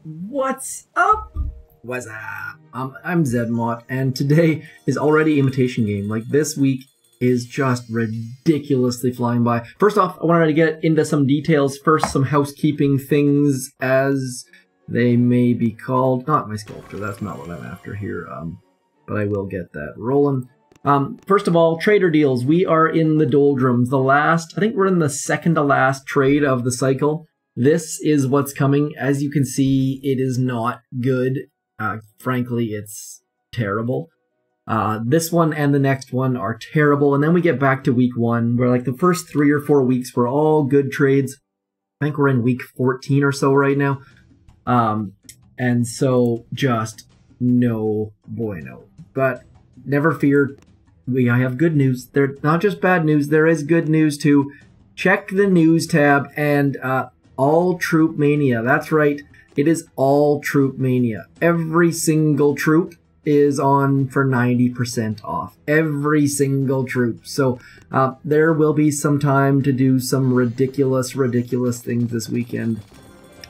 What's up? What's up? I'm Zedmot, and today is already Imitation Game. Like, this week is just ridiculously flying by. First off, I wanted to get into some details. First, some housekeeping things, as they may be called. Not my sculpture, that's not what I'm after here, but I will get that rolling. First of all, trader deals. We are in the doldrums. I think we're in the second to last trade of the cycle. This is what's coming. As you can see, it is not good. Frankly, it's terrible. This one and the next one are terrible. And then we get back to week 1, where like the first 3 or 4 weeks were all good trades. I think we're in week 14 or so right now. And so just no bueno. But never fear, I have good news. They're not just bad news, there is good news too. Check the news tab and all troop mania. That's right, it is all troop mania. Every single troop is on for 90% off. Every single troop. So there will be some time to do some ridiculous things this weekend.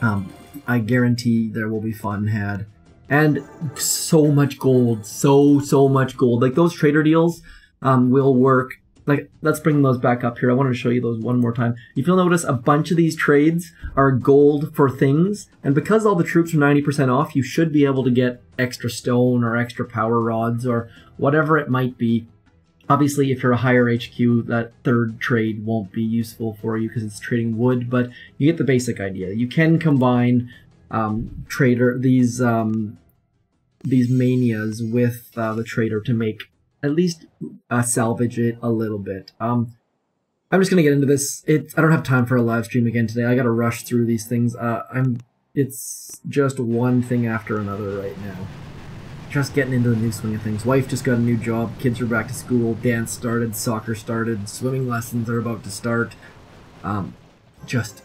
I guarantee there will be fun had. And so much gold, so much gold. Like, those trader deals will work. Like, let's bring those back up here. I wanted to show you those one more time. If you'll notice, a bunch of these trades are gold for things. And because all the troops are 90% off, you should be able to get extra stone or extra power rods or whatever it might be. Obviously, if you're a higher HQ, that third trade won't be useful for you because it's trading wood, but you get the basic idea. You can combine these manias with the trader to make at least salvage it a little bit. I'm just gonna get into this. I don't have time for a live stream again today. I gotta rush through these things. It's just one thing after another right now. Just getting into the new swing of things. Wife just got a new job. Kids are back to school. Dance started. Soccer started. Swimming lessons are about to start. Just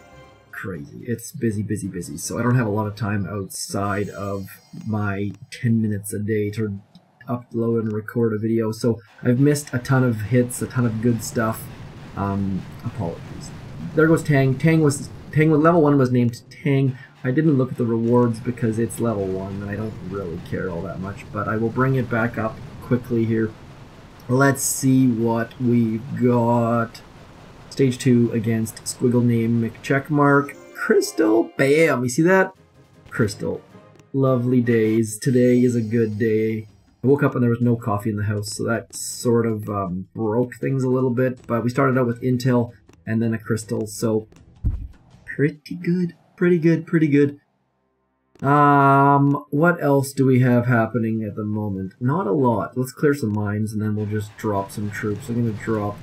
crazy. It's busy. So I don't have a lot of time outside of my 10 minutes a day to upload and record a video. So I've missed a ton of hits, a ton of good stuff. Apologies. There goes Tang. Tang level 1 was named Tang. I didn't look at the rewards because it's level 1 and I don't really care all that much, but I will bring it back up quickly here. Let's see what we've got. Stage 2 against Squiggle Name McCheckmark. Crystal, bam! You see that? Crystal. Lovely days. Today is a good day. I woke up and there was no coffee in the house, so that sort of broke things a little bit, but we started out with Intel and then a Crystal, so pretty good. Pretty good. What else do we have happening at the moment? Not a lot. Let's clear some mines and then we'll just drop some troops. I'm going to drop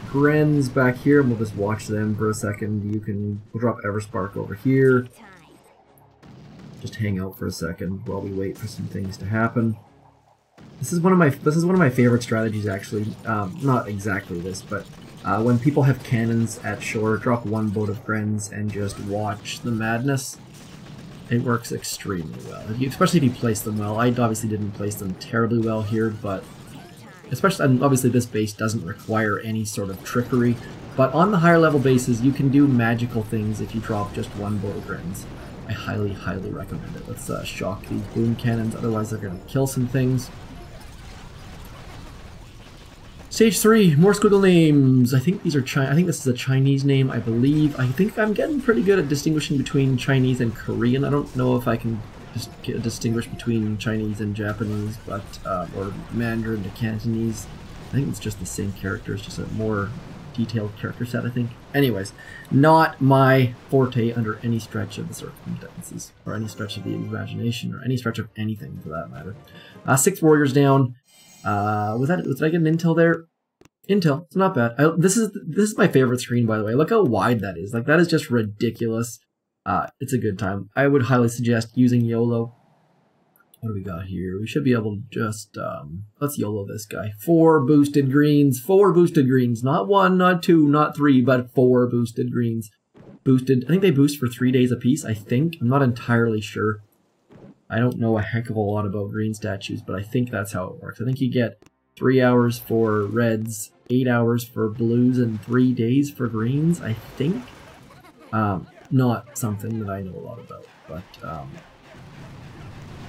Gren's back here and we'll just watch them for a second. We'll drop Everspark over here. Just hang out for a second while we wait for some things to happen. This is one of my favorite strategies, actually. Not exactly this, but when people have cannons at shore, drop one boat of Gren's and just watch the madness. It works extremely well, especially if you place them well. I obviously didn't place them terribly well here, but obviously this base doesn't require any sort of trickery. But on the higher level bases, you can do magical things if you drop just one boat of Gren's. I highly recommend it. Let's shock these boom cannons, otherwise they're going to kill some things. Stage 3, more squiggle names. I think these are I think this is a Chinese name, I believe. I think I'm getting pretty good at distinguishing between Chinese and Korean. I don't know if I can just distinguish between Chinese and Japanese, but or Mandarin to Cantonese. I think it's just the same characters, just a more detailed character set, I think. Anyways, not my forte under any stretch of the circumstances, or any stretch of the imagination, or any stretch of anything for that matter. 6 warriors down. Did I get an intel there? Intel, it's not bad. This is my favorite screen, by the way. Look how wide that is. Like, that is just ridiculous. It's a good time. I would highly suggest using YOLO. What do we got here? We should be able to just, let's YOLO this guy. 4 boosted greens. 4 boosted greens. Not 1, not 2, not 3, but 4 boosted greens. Boosted, I think they boost for 3 days apiece, I think. I'm not entirely sure. I don't know a heck of a lot about green statues, but I think that's how it works. I think you get 3 hours for reds, 8 hours for blues, and 3 days for greens, I think. not something that I know a lot about, but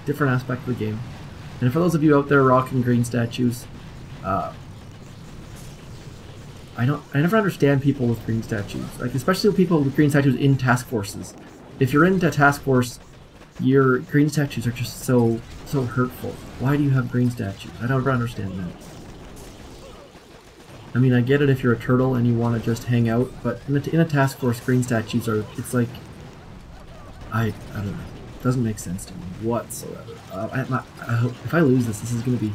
different aspect of the game. And for those of you out there rocking green statues, I never understand people with green statues, like especially people with green statues in task forces. If you're into task force, your green statues are just so hurtful. Why do you have green statues? I don't ever understand that. I mean, I get it if you're a turtle and you want to just hang out, but in a task force, green statues are, it's like, I don't know. It doesn't make sense to me whatsoever. I hope, if I lose this is going to be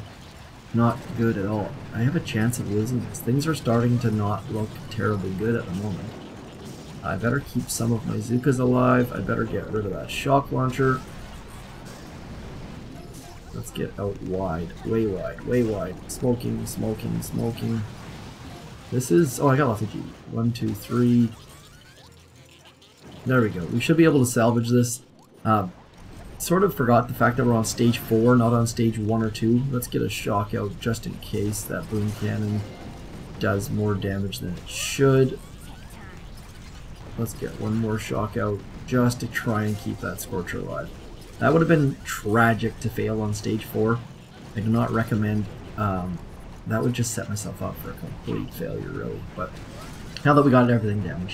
not good at all. I have a chance of losing this. Things are starting to not look terribly good at the moment. I better keep some of my Zookas alive. I better get rid of that shock launcher. Let's get out wide. Way wide. Way wide. Smoking, smoking, smoking. This is... oh, I got lots of G. 1, 2, 3. There we go. We should be able to salvage this. Sort of forgot the fact that we're on stage 4, not on stage 1 or 2. Let's get a shock out just in case that boom cannon does more damage than it should. Let's get one more shock out just to try and keep that Scorcher alive. That would have been tragic to fail on stage 4. I do not recommend... that would just set myself up for a complete failure, really. But now that we got everything down,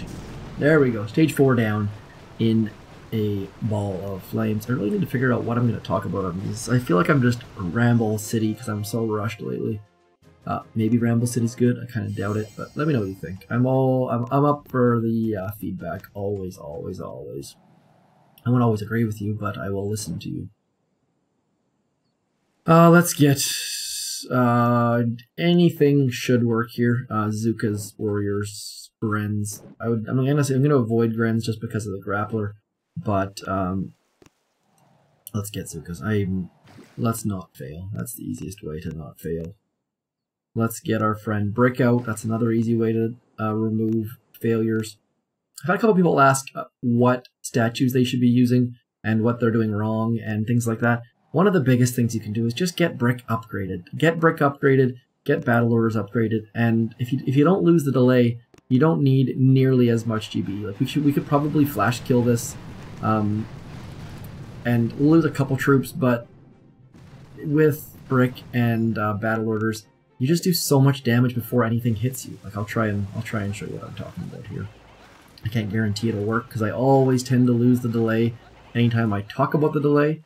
there we go. Stage 4 down in a ball of flames. I really need to figure out what I'm going to talk about on these. I feel like I'm just Ramble City because I'm so rushed lately. Maybe Ramble City's good. I kind of doubt it, but let me know what you think. I'm up for the feedback. Always, always, always. I won't always agree with you, but I will listen to you. Let's get... anything should work here. Zookas, Warriors, Grens. I'm gonna avoid Grens just because of the grappler, but let's get Zookas. Let's not fail. That's the easiest way to not fail. Let's get our friend Brick out. That's another easy way to remove failures. I've had a couple people ask what statues they should be using and what they're doing wrong and things like that. One of the biggest things you can do is just get Brick upgraded. Get Brick upgraded, get Battle Orders upgraded, and if you don't lose the delay, you don't need nearly as much GB. Like we could probably flash kill this, and we'll lose a couple troops, but with Brick and Battle Orders, you just do so much damage before anything hits you. Like I'll try and show you what I'm talking about here. I can't guarantee it'll work because I always tend to lose the delay anytime I talk about the delay.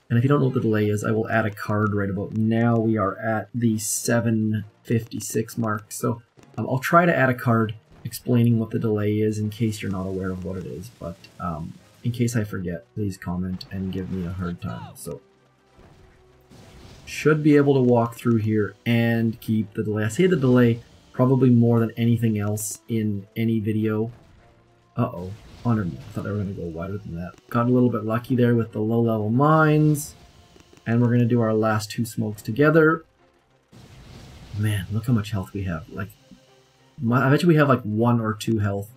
And if you don't know what the delay is, I will add a card right about now. We are at the 7:56 mark, so I'll try to add a card explaining what the delay is in case you're not aware of what it is. But in case I forget, please comment and give me a hard time. So should be able to walk through here and keep the delay. I say the delay probably more than anything else in any video. Uh-oh. Honored me. I thought they were going to go wider than that. Got a little bit lucky there with the low-level mines. And we're going to do our last 2 smokes together. Man, look how much health we have. Like, I bet you we have like 1 or 2 health.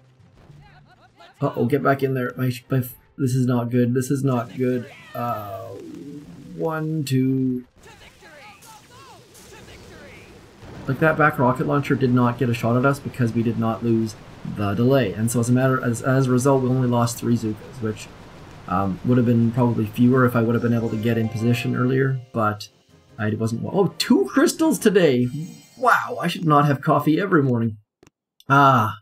Uh-oh, get back in there. This is not good. This is not good. 1, 2... Like, that back rocket launcher did not get a shot at us because we did not lose the delay, and so as a result we only lost 3 Zookas, which would have been probably fewer if I would have been able to get in position earlier, but I wasn't. Oh, 2 crystals today! Wow, I should not have coffee every morning. Ah,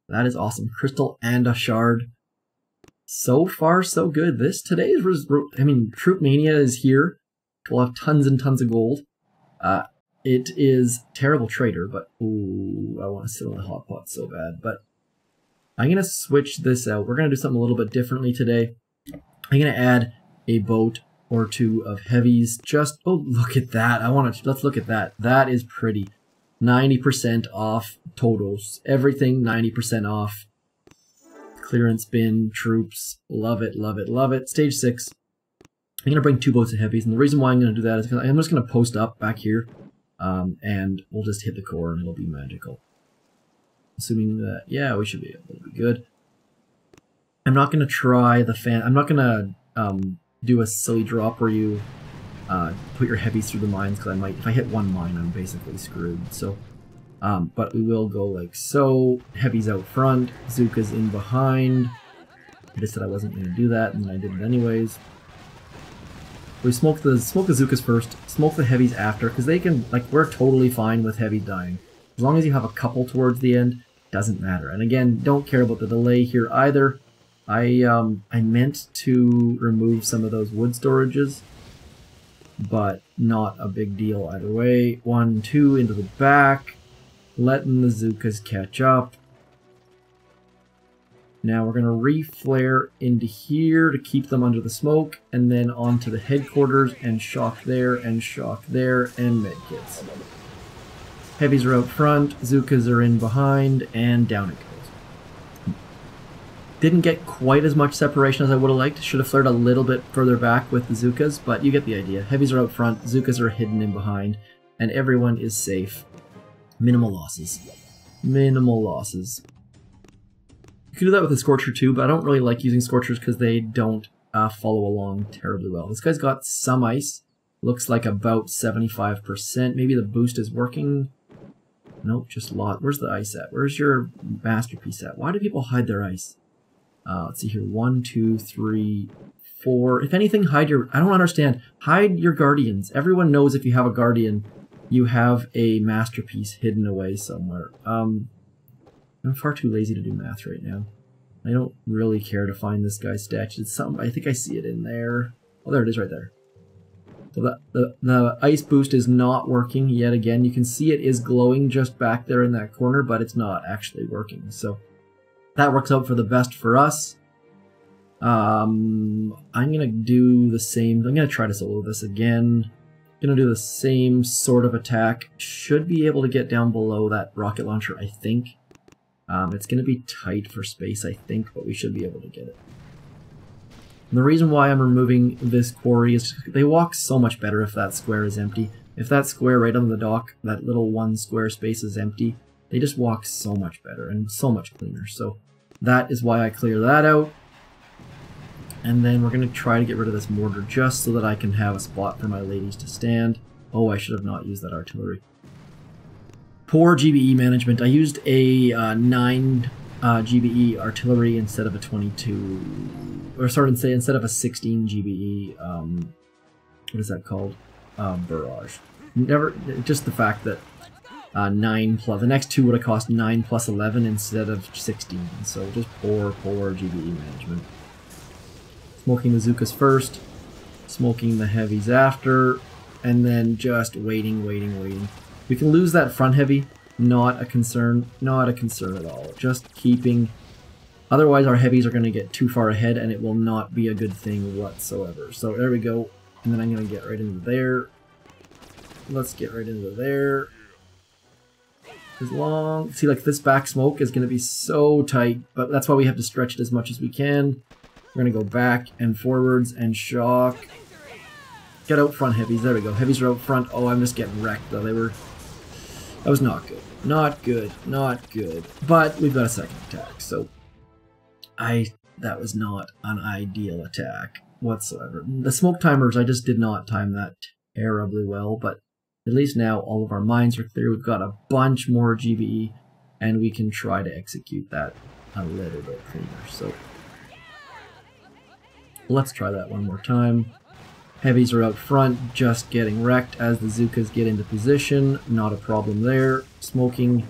that is awesome. Crystal and a shard. So far, so good. Today's Troop Mania is here. We'll have tons and tons of gold. It is terrible trader, but ooh, I want to sit on the hot pot so bad. But I'm going to switch this out. We're going to do something a little bit differently today. I'm going to add a boat or 2 of heavies. Just, oh, look at that. Let's look at that. That is pretty. 90% off totals. Everything 90% off. Clearance bin, troops. Love it, love it, love it. Stage 6. I'm going to bring 2 boats of heavies. And the reason why I'm going to do that is because I'm just going to post up back here. And we'll just hit the core and it'll be magical. Assuming that, yeah, we should be able to be good. I'm not going to try the fan. I'm not going to do a silly drop where you put your heavies through the mines, because if I hit 1 mine, I'm basically screwed. So, but we will go like so. Heavies out front, Zookas in behind. I just said I wasn't going to do that, and then I did it anyways. We smoke the Zookas first, smoke the heavies after, because they can, like, we're totally fine with heavy dying. As long as you have a couple towards the end, doesn't matter. And again, don't care about the delay here either. I meant to remove some of those wood storages, but not a big deal either way. 1, 2 into the back, letting the Zookas catch up. Now we're going to re-flare into here to keep them under the smoke, and then onto the headquarters, and shock there, and medkits. Heavies are out front, Zookas are in behind, and down it goes. Didn't get quite as much separation as I would have liked. Should have flared a little bit further back with the Zookas, but you get the idea. Heavies are out front, Zookas are hidden in behind, and everyone is safe. Minimal losses. Minimal losses. You can do that with a Scorcher too, but I don't really like using Scorchers because they don't follow along terribly well. This guy's got some ice. Looks like about 75%. Maybe the boost is working. Nope, just lot. Where's the ice at? Where's your masterpiece at? Why do people hide their ice? Let's see here. 1, 2, 3, 4. If anything, hide your... I don't understand. Hide your guardians. Everyone knows if you have a guardian, you have a masterpiece hidden away somewhere. I'm far too lazy to do math right now. I don't really care to find this guy's statue. It's something, I think I see it in there. Oh, there it is right there. So the ice boost is not working yet again. You can see it is glowing just back there in that corner, but it's not actually working. So that works out for the best for us. I'm going to do the same. I'm going to try to solo this again. Going to do the same sort of attack. Should be able to get down below that rocket launcher, I think. It's going to be tight for space, I think, but we should be able to get it. And the reason why I'm removing this quarry is they walk so much better if that square is empty. If that square right on the dock, that little one square space is empty, they just walk so much better and so much cleaner. So that is why I clear that out. And then we're going to try to get rid of this mortar just so that I can have a spot for my ladies to stand. Oh, I should have not used that artillery. Poor GBE management. I used a 9 GBE artillery instead of a 22, or sorry, instead of a 16 GBE, what is that called? Barrage. Never, just the fact that 9 plus, the next two would have cost 9 plus 11 instead of 16, so just poor GBE management. Smoking the Zookas first, smoking the heavies after, and then just waiting. We can lose that front heavy, not a concern at all. Just keeping, otherwise our heavies are going to get too far ahead and it will not be a good thing whatsoever. So there we go, and then I'm going to get right into there. Let's get right into there. As long, see, like this back smoke is going to be so tight, but that's why we have to stretch it as much as we can. We're going to go back and forwards and shock. Get out front heavies, there we go. Heavies are out front. Oh, I'm just getting wrecked though. That was not good. Not good. But we've got a second attack, so that was not an ideal attack whatsoever. The smoke timers, I just did not time that terribly well, but at least now all of our mines are clear. We've got a bunch more GBE, and we can try to execute that a little bit cleaner. So let's try that one more time. Heavies are out front, just getting wrecked as the Zookas get into position. Not a problem there. Smoking.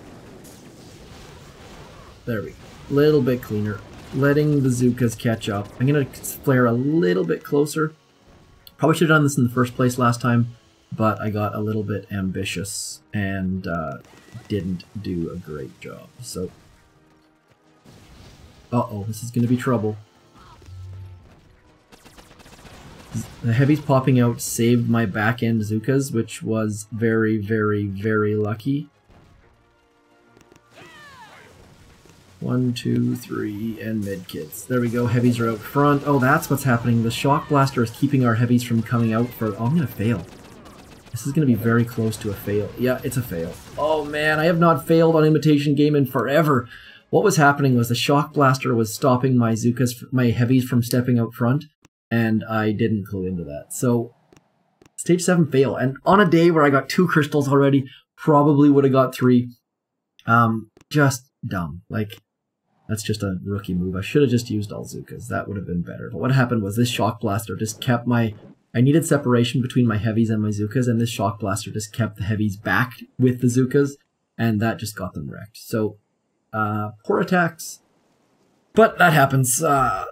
There we go. Little bit cleaner. Letting the Zookas catch up. I'm going to flare a little bit closer. Probably should have done this in the first place last time, but I got a little bit ambitious and didn't do a great job. So, uh-oh, this is going to be trouble. The heavies popping out saved my back-end Zookas, which was very lucky. 1, 2, 3, and medkits. There we go, heavies are out front. Oh, that's what's happening. The shock blaster is keeping our heavies from coming out for... Oh, I'm going to fail. This is going to be very close to a fail. Yeah, it's a fail. Oh man, I have not failed on Imitation Game in forever. What was happening was the shock blaster was stopping my Zookas, my heavies from stepping out front. And I didn't clue into that. So, stage 7 fail. And on a day where I got 2 crystals already, probably would have got 3. Just dumb. Like, That's just a rookie move. I should have just used all Zookas. That would have been better. But what happened was this Shock Blaster just kept my... I needed separation between my heavies and my Zookas, and this Shock Blaster just kept the heavies back with the Zookas, and that just got them wrecked. So, poor attacks. But that happens. I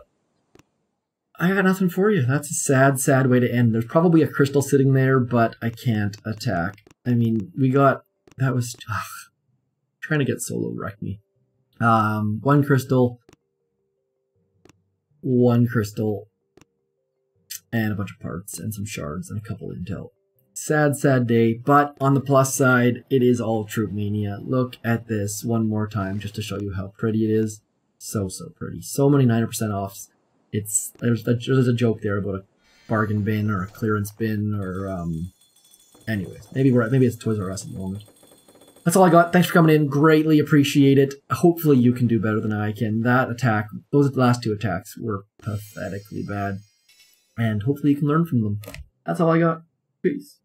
got nothing for you. That's a sad, sad way to end. There's probably a crystal sitting there, but I can't attack. I mean, we got... That was... trying to get solo wrecked me. One crystal, and a bunch of parts, and some shards, and a couple of intel. Sad, sad day, but on the plus side, it is all Troop Mania. Look at this one more time, just to show you how pretty it is. So, so pretty. So many 90% offs. There's a joke there about a bargain bin, or a clearance bin, or, anyways. Maybe it's Toys R Us at the moment. That's all I got. Thanks for coming in. Greatly appreciate it. Hopefully you can do better than I can. That attack, those last two attacks were pathetically bad. And hopefully you can learn from them. That's all I got. Peace.